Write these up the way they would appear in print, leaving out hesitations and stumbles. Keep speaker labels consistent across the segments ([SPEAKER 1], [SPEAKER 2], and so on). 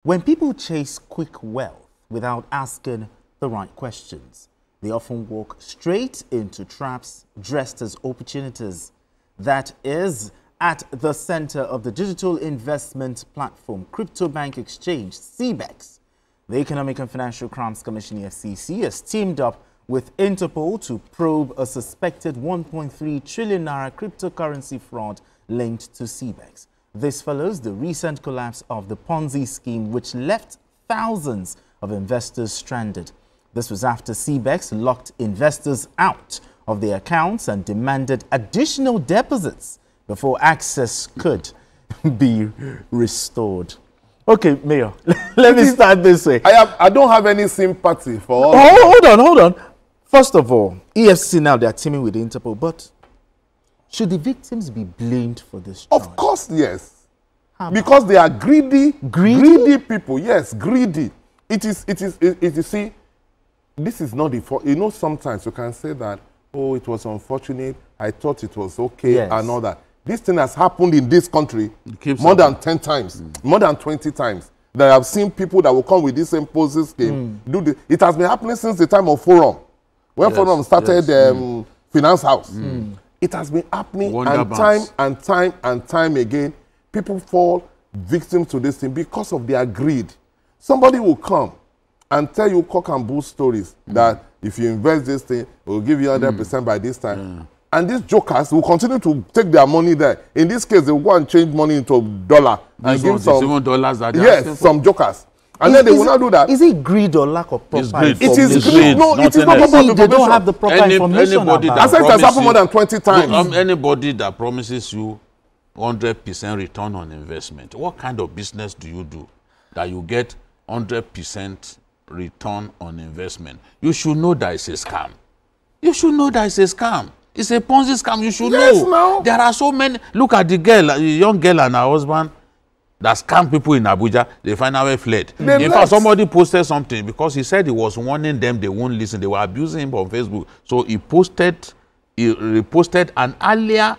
[SPEAKER 1] When people chase quick wealth without asking the right questions, they often walk straight into traps dressed as opportunities. That is at the center of the digital investment platform CryptoBank Exchange, CBEX. The Economic and Financial Crimes Commission, EFCC, has teamed up with Interpol to probe a suspected 1.3 trillion naira cryptocurrency fraud linked to CBEX. This follows the recent collapse of the Ponzi scheme, which left thousands of investors stranded. This was after CBEX locked investors out of their accounts and demanded additional deposits before access could be restored. Okay, Mayor, let me start this way.
[SPEAKER 2] I don't have any sympathy for all.
[SPEAKER 1] Hold on. First of all, EFCC now, they are teaming with Interpol, but should the victims be blamed for this charge?
[SPEAKER 2] Of course, yes. Because they are greedy people. Yes, greedy. You see, this is not the fault. You know, sometimes you can say that, oh, it was unfortunate, I thought it was okay, yes, and all that. This thing has happened in this country more than 10 times, more than 20 times. That I've seen people that will come with this same Ponzi scheme. It has been happening since the time of Forum. When Forum started Finance House. It has been happening, and time again. People fall victim to this thing because of their greed. Somebody will come and tell you cock and bull stories that if you invest this thing, we'll give you 100% by this time. And these jokers will continue to take their money there. In this case, they will go and change money into dollar and give some
[SPEAKER 3] dollars.
[SPEAKER 2] Some jokers. And then they will not do that.
[SPEAKER 1] Is it greed or lack of proper information?
[SPEAKER 2] It is greed. No, it is not proper information.
[SPEAKER 1] They don't have the proper information about it.
[SPEAKER 2] I said it has happened more than 20 times.
[SPEAKER 3] Anybody that promises you 100% return on investment, what kind of business do you do that you get 100% return on investment? You should know that it's a scam. You should know that it's a scam. It's a Ponzi scam. You should know.
[SPEAKER 2] No.
[SPEAKER 3] There are so many. Look at the girl, the young girl and her husband that scammed people in Abuja. They finally fled. In fact, somebody posted something because he said he was warning them they won't listen. They were abusing him on Facebook. So he reposted an earlier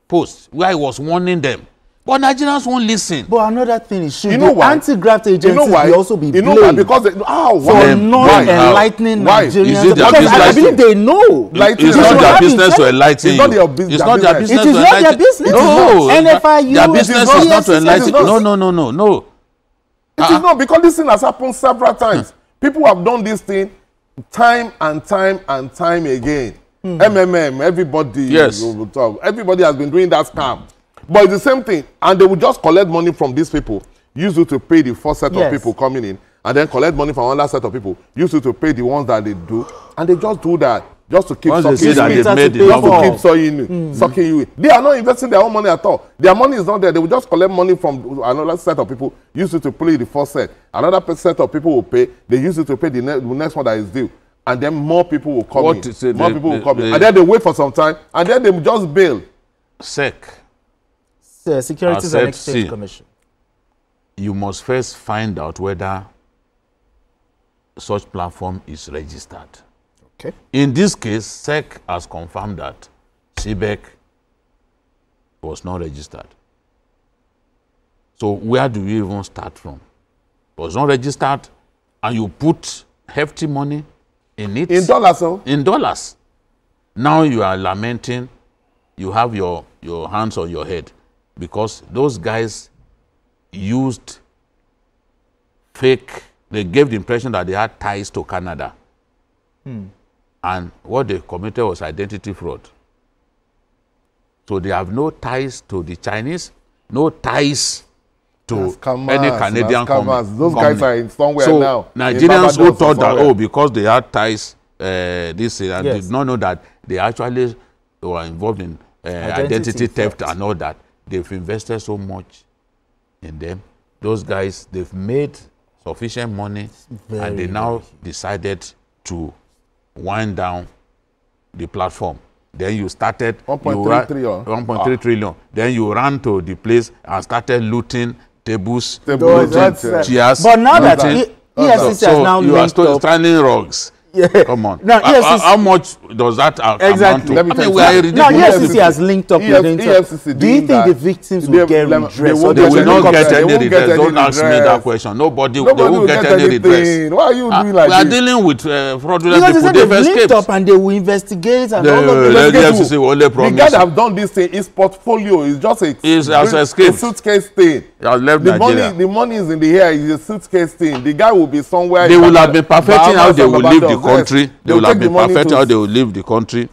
[SPEAKER 3] post where he was warning them. But Nigerians won't listen.
[SPEAKER 1] But another thing is, should the anti-graft agencies also be blamed?
[SPEAKER 2] Because
[SPEAKER 1] for not enlightening Nigerians? Because I believe they know.
[SPEAKER 3] It's not their business to enlighten you. It's not their business to enlighten you. It is not their business. No. NFIU. Their business is not to enlighten you. No.
[SPEAKER 2] It is not, because this thing has happened several times. People have done this thing time and time again. MMM, everybody.
[SPEAKER 3] Yes.
[SPEAKER 2] Everybody has been doing that scam. But it's the same thing, and they will just collect money from these people, use it to pay the first set of people coming in, and then collect money from another set of people, use it to pay the ones that they do, and they just do that just to keep sucking you in. They are not investing their own money at all. Their money is not there. They will just collect money from another set of people, use it to pay the first set. Another set of people will pay. They use it to pay the next one that is due, and then more people will come in. More people will come in, and then they wait for some time, and then they will just bail.
[SPEAKER 3] SEC.
[SPEAKER 1] Securities and Exchange Commission.
[SPEAKER 3] You must first find out whether such platform is registered.
[SPEAKER 1] Okay.
[SPEAKER 3] In this case, SEC has confirmed that CBEX was not registered. So where do you even start from? It was not registered, and you put hefty money in it.
[SPEAKER 2] In dollars, huh?
[SPEAKER 3] In dollars. Now you are lamenting. You have your hands on your head. Because those guys used fake, they gave the impression that they had ties to Canada. And what they committed was identity fraud. So they have no ties to the Chinese, no ties to any Canadian company.
[SPEAKER 2] Those guys are in somewhere now.
[SPEAKER 3] Nigerians who thought that, because they had ties, and did not know that they actually were involved in identity theft and all that. They've invested so much in them. Those guys, they've made sufficient money, and they now decided to wind down the platform. Then you started 1.3 trillion. Then you ran to the place and started looting tables, looting chairs.
[SPEAKER 1] But now that EFCC has now
[SPEAKER 3] you are still standing rugs. Come on.
[SPEAKER 1] Now,
[SPEAKER 3] how much does that
[SPEAKER 1] exactly?
[SPEAKER 3] amount to? I mean,
[SPEAKER 1] now EFCC has linked up with Interpol. Do you think the victims will get redress?
[SPEAKER 3] They will not get any redress. Don't ask me that question. Nobody they won't get any redress.
[SPEAKER 2] Why are you doing like this?
[SPEAKER 3] We are dealing with fraudulent
[SPEAKER 1] because
[SPEAKER 3] people.
[SPEAKER 1] They've linked up and they will investigate and all of
[SPEAKER 3] the EFCC will only promise.
[SPEAKER 2] The guy that have done this thing, his portfolio is just a suitcase thing.
[SPEAKER 3] He has left Nigeria.
[SPEAKER 2] The money is in the air. It's a suitcase thing. The guy will be somewhere.
[SPEAKER 3] They will have been perfecting how they will leave the country. They will have been perfecting how they will leave the country,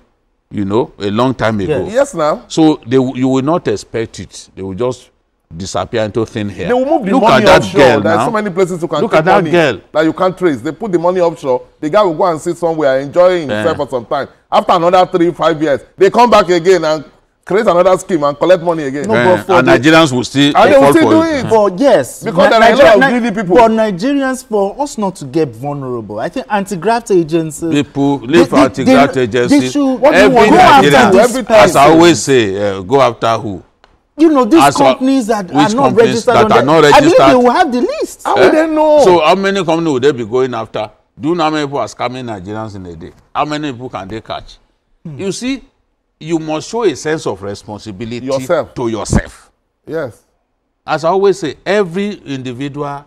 [SPEAKER 3] you know, a long time ago.
[SPEAKER 2] Yes, now.
[SPEAKER 3] So you will not expect it. They will just disappear into thin air.
[SPEAKER 2] They will move the
[SPEAKER 3] Look
[SPEAKER 2] money
[SPEAKER 3] at that
[SPEAKER 2] offshore.
[SPEAKER 3] girl
[SPEAKER 2] There's
[SPEAKER 3] now.
[SPEAKER 2] so many places you can
[SPEAKER 3] Look
[SPEAKER 2] take
[SPEAKER 3] at that
[SPEAKER 2] money
[SPEAKER 3] girl
[SPEAKER 2] that you can't trace. They put the money offshore. The guy will go and sit somewhere enjoying himself for some time. After another 3-5 years, they come back again and create another scheme and collect money again.
[SPEAKER 3] And Nigerians will still
[SPEAKER 2] and they will
[SPEAKER 3] fall
[SPEAKER 2] still
[SPEAKER 3] for
[SPEAKER 2] do
[SPEAKER 3] it.
[SPEAKER 2] it.
[SPEAKER 1] But yes,
[SPEAKER 2] because there are a lot of greedy people.
[SPEAKER 1] But Nigerians, for us not to get vulnerable, I think anti-graft agencies.
[SPEAKER 3] People leave anti-graft agencies.
[SPEAKER 1] Every
[SPEAKER 3] Nigerian, as I always say, go after who?
[SPEAKER 1] You know, these companies that are not registered, I believe they will have the list.
[SPEAKER 2] How would they know?
[SPEAKER 3] So how many companies would they be going after? Do you know how many people are scamming Nigerians in a day? How many people can they catch? You see, you must show a sense of responsibility to yourself.
[SPEAKER 2] Yes.
[SPEAKER 3] As I always say, every individual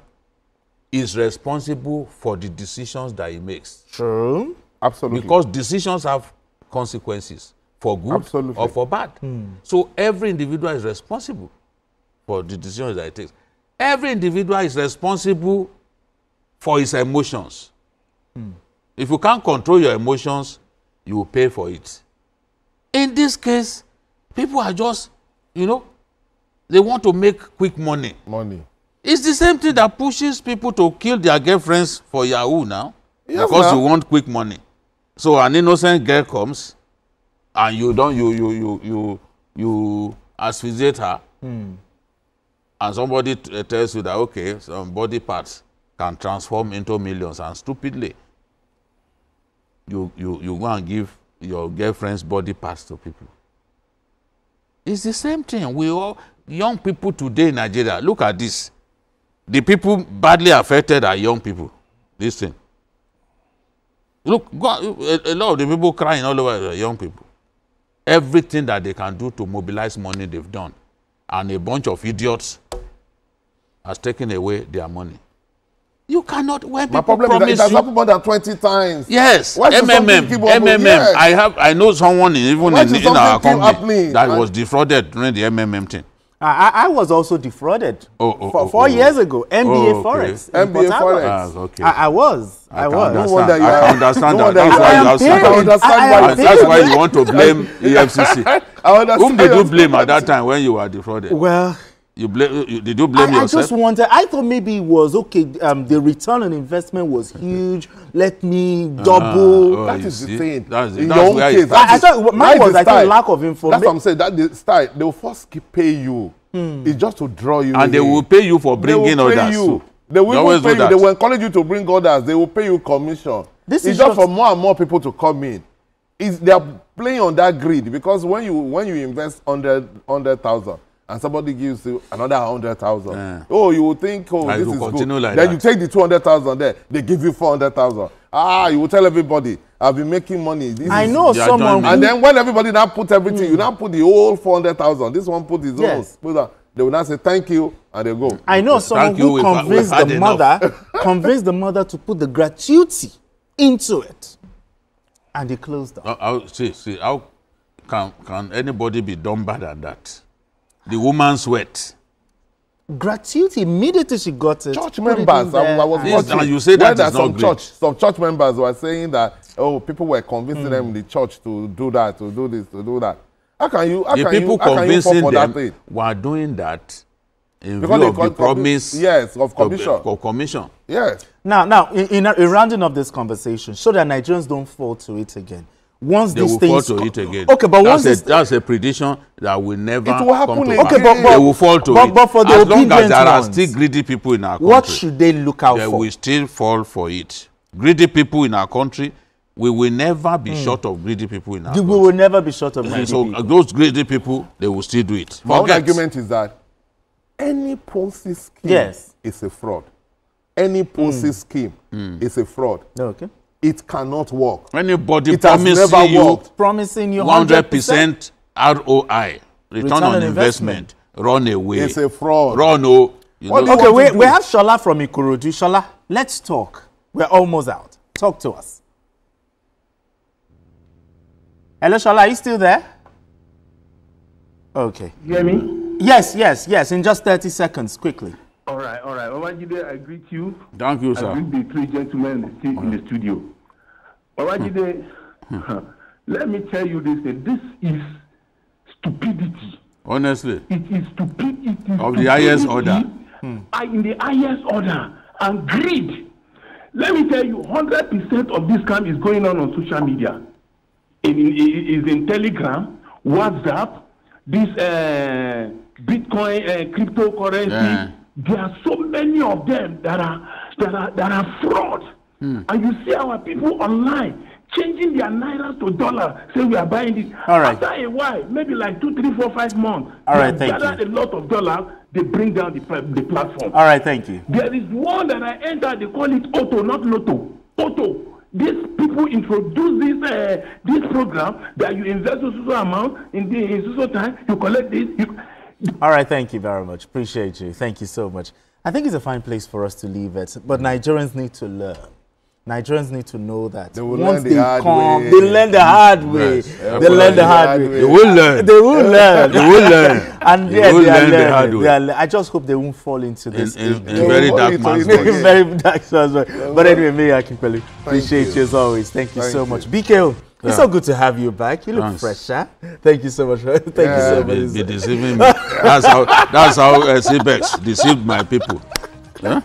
[SPEAKER 3] is responsible for the decisions that he makes.
[SPEAKER 1] True.
[SPEAKER 2] Absolutely.
[SPEAKER 3] Because decisions have consequences for good or for bad. So every individual is responsible for the decisions that he takes. Every individual is responsible for his emotions. If you can't control your emotions, you will pay for it. In this case, people are just, you know, they want to make quick money. It's the same thing that pushes people to kill their girlfriends for Yahoo now. Yes, because you want quick money. So an innocent girl comes and you asphyxiate her. And somebody tells you that, okay, some body parts can transform into millions, and stupidly you go and give your girlfriend's body parts to people. It's the same thing. We all, young people today in Nigeria, look at this. The people badly affected are young people. This thing. Look, a lot of the people crying all over are young people. Everything that they can do to mobilize money, they've done. And a bunch of idiots has taken away their money. You cannot, when people promise
[SPEAKER 2] it has happened more than 20 times.
[SPEAKER 3] Yes, MMM. Yes. I know someone even in our company that was defrauded during the MMM thing.
[SPEAKER 1] I was also defrauded 4 years ago. MBA Forex.
[SPEAKER 2] MBA Forex.
[SPEAKER 3] Okay.
[SPEAKER 1] I was.
[SPEAKER 3] I understand that. That's why you want to blame EFCC. Whom did you blame at that time when you were defrauded?
[SPEAKER 1] Well,
[SPEAKER 3] did you blame yourself?
[SPEAKER 1] I just wanted, I thought maybe it was okay. The return on investment was huge. Let me double.
[SPEAKER 2] That is the thing.
[SPEAKER 3] That's
[SPEAKER 2] in your own case.
[SPEAKER 1] I thought mine was, I think, lack of information.
[SPEAKER 2] That's what I'm saying. That the style, they will first pay you. It's just to draw you.
[SPEAKER 3] And they will pay you for bringing others.
[SPEAKER 2] They will even pay you. They will encourage you to bring others. They will pay you commission. It's just for more and more people to come in. They are playing on that greed, because when you invest 100,000 and somebody gives you another 100,000, oh, you will think, oh, this is good. Then you take the 200,000 there, they give you 400,000. You will tell everybody, I've been making money.
[SPEAKER 1] I know someone.
[SPEAKER 2] And then when everybody now put everything, you now put the whole 400,000. This one put his own. They will now say thank you, and they go.
[SPEAKER 1] I know someone who convinced the mother to put the gratuity into it, and they closed down.
[SPEAKER 3] See, how can anybody be dumber than that? The woman's sweat.
[SPEAKER 1] Gratuity, immediately she got it.
[SPEAKER 2] Church members, I was watching.
[SPEAKER 3] You say that is not great.
[SPEAKER 2] Some church members were saying that, oh, people were convincing them in the church to do that, to do this, to do that. How can you
[SPEAKER 3] convincing them were doing that in view of the promise?
[SPEAKER 2] Yes, of commission.
[SPEAKER 3] Of commission.
[SPEAKER 2] Yes.
[SPEAKER 1] Now, in rounding up this conversation, so that Nigerians don't fall to it again. Once
[SPEAKER 3] they will fall to it again.
[SPEAKER 1] Okay, but
[SPEAKER 3] that's a prediction that will never
[SPEAKER 2] it will happen
[SPEAKER 3] come to
[SPEAKER 2] again.
[SPEAKER 3] pass. But they will fall to it.
[SPEAKER 1] But for the
[SPEAKER 3] as long as there are still greedy people in our country,
[SPEAKER 1] what should they look out for?
[SPEAKER 3] They will still fall for it. Greedy people in our country, we will never be short of greedy people in our country.
[SPEAKER 1] We will never be short of greedy people.
[SPEAKER 3] So those greedy people, they will still do it.
[SPEAKER 2] My own argument is that any Ponzi scheme is a fraud. Any Ponzi scheme is a fraud.
[SPEAKER 1] Okay.
[SPEAKER 2] it cannot work.
[SPEAKER 3] Anybody
[SPEAKER 2] It has never worked.
[SPEAKER 1] Promising you
[SPEAKER 3] 100% ROI, return on investment, run away.
[SPEAKER 2] It's a fraud.
[SPEAKER 3] Run, oh.
[SPEAKER 1] Okay, we have Shola from Ikorodu. Shola, let's talk. We're almost out. Talk to us. Hello, Shola, are you still there? Okay.
[SPEAKER 4] You hear me?
[SPEAKER 1] Yes. In just 30 seconds, quickly.
[SPEAKER 4] All right. Babajide, I greet you.
[SPEAKER 3] Thank you, sir.
[SPEAKER 4] I greet the three gentlemen in the studio. Babajide, let me tell you this. This is stupidity.
[SPEAKER 3] Honestly.
[SPEAKER 4] It is stupidity.
[SPEAKER 3] Of the highest order.
[SPEAKER 4] In the highest order. And greed. Let me tell you, 100% of this scam is going on social media. It is in Telegram, WhatsApp, this Bitcoin, cryptocurrency.
[SPEAKER 3] Yeah.
[SPEAKER 4] There are so many of them that are fraud. And you see our people online changing their naira to dollar, say we are buying this.
[SPEAKER 1] All right.
[SPEAKER 4] After a while, maybe like 2, 3, 4, 5 months,
[SPEAKER 1] all right,
[SPEAKER 4] they
[SPEAKER 1] thank
[SPEAKER 4] gather
[SPEAKER 1] you.
[SPEAKER 4] a lot of dollars, they bring down the platform.
[SPEAKER 1] All right, thank you.
[SPEAKER 4] There is one that I entered, they call it Auto, not Lotto. Auto. These people introduce this program that you invest a certain amount in so time, you collect this.
[SPEAKER 1] All right, thank you very much. Appreciate you. Thank you so much. I think it's a fine place for us to leave it, but Nigerians need to learn. Nigerians need to know that once they come, they learn the hard way.
[SPEAKER 3] Yes.
[SPEAKER 1] They learn the hard way.
[SPEAKER 3] They will learn.
[SPEAKER 1] They will learn.
[SPEAKER 3] They will learn.
[SPEAKER 1] And
[SPEAKER 3] They
[SPEAKER 1] yeah,
[SPEAKER 3] will
[SPEAKER 1] they are
[SPEAKER 3] learn the
[SPEAKER 1] learning.
[SPEAKER 3] hard way.
[SPEAKER 1] I just hope they won't fall into this.
[SPEAKER 3] In very dark man's
[SPEAKER 1] Very dark man's way. But anyway, me, Akinpelu, appreciate you as always. Thank you so much. BKO, it's so good to have you back. You look fresher. Thank you so much. Thank you so much.
[SPEAKER 3] They deceiving me. That's how CBEX deceived my people. Huh?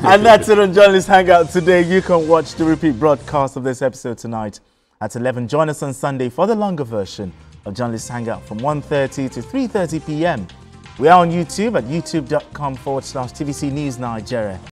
[SPEAKER 1] And that's it on Journalist Hangout today. You can watch the repeat broadcast of this episode tonight at 11. Join us on Sunday for the longer version of Journalist Hangout from 1:30 to 3:30 p.m. We are on YouTube at youtube.com/TVC News Nigeria.